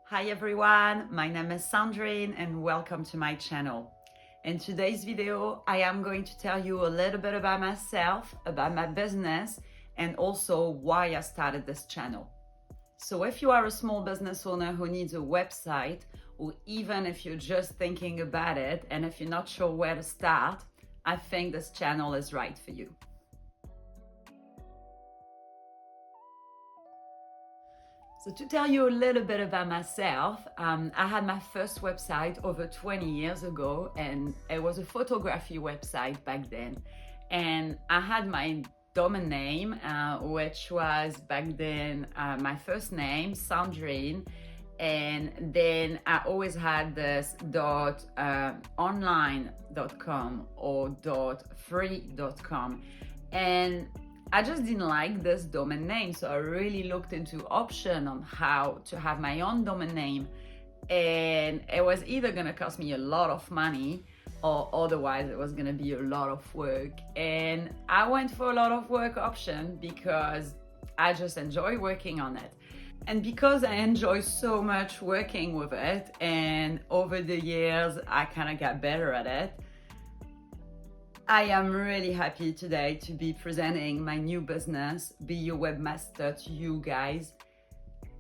Hi everyone, my name is Sandrine and welcome to my channel. In today's video, I am going to tell you a little bit about myself, about my business, and also why I started this channel. So if you are a small business owner who needs a website, or even if you're just thinking about it and if you're not sure where to start, I think this channel is right for you. So to tell you a little bit about myself, I had my first website over 20 years ago, and it was a photography website back then. And I had my domain name, which was back then my first name, Sandrine. And then I always had this .online.com or .free.com. And I just didn't like this domain name, so I really looked into option on how to have my own domain name, and it was either gonna cost me a lot of money or otherwise it was gonna be a lot of work. And I went for a lot of work option because I just enjoy working on it. And because I enjoy so much working with it, and over the years I kind of got better at it, I am really happy today to be presenting my new business, BeYourWebmaster, to you guys.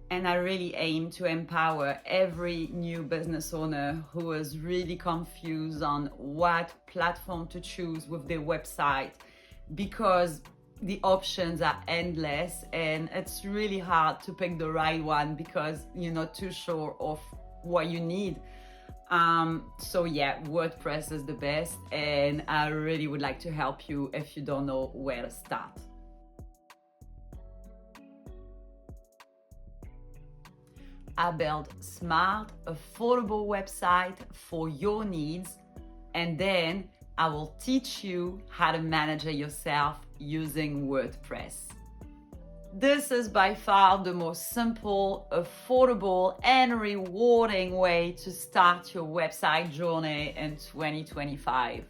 And I really aim to empower every new business owner who is really confused on what platform to choose with their website, because the options are endless and it's really hard to pick the right one because you're not too sure of what you need. So yeah, WordPress is the best, and I really would like to help you if you don't know where to start. I build smart, affordable website for your needs, and then I will teach you how to manage it yourself using WordPress. This is by far the most simple, affordable, and rewarding way to start your website journey in 2025.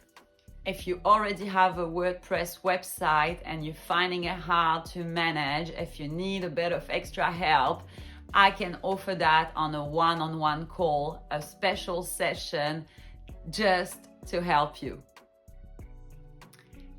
If you already have a WordPress website and you're finding it hard to manage, if you need a bit of extra help, I can offer that on a one-on-one call, a special session just to help you.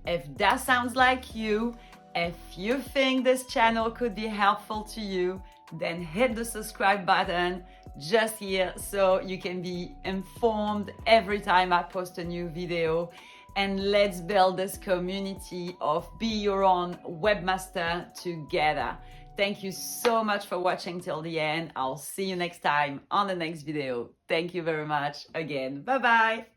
If that sounds like you, if you think this channel could be helpful to you, then hit the subscribe button just here so you can be informed every time I post a new video. And let's build this community of Be Your Own Webmaster together. Thank you so much for watching till the end. I'll see you next time on the next video. Thank you very much again. Bye-bye.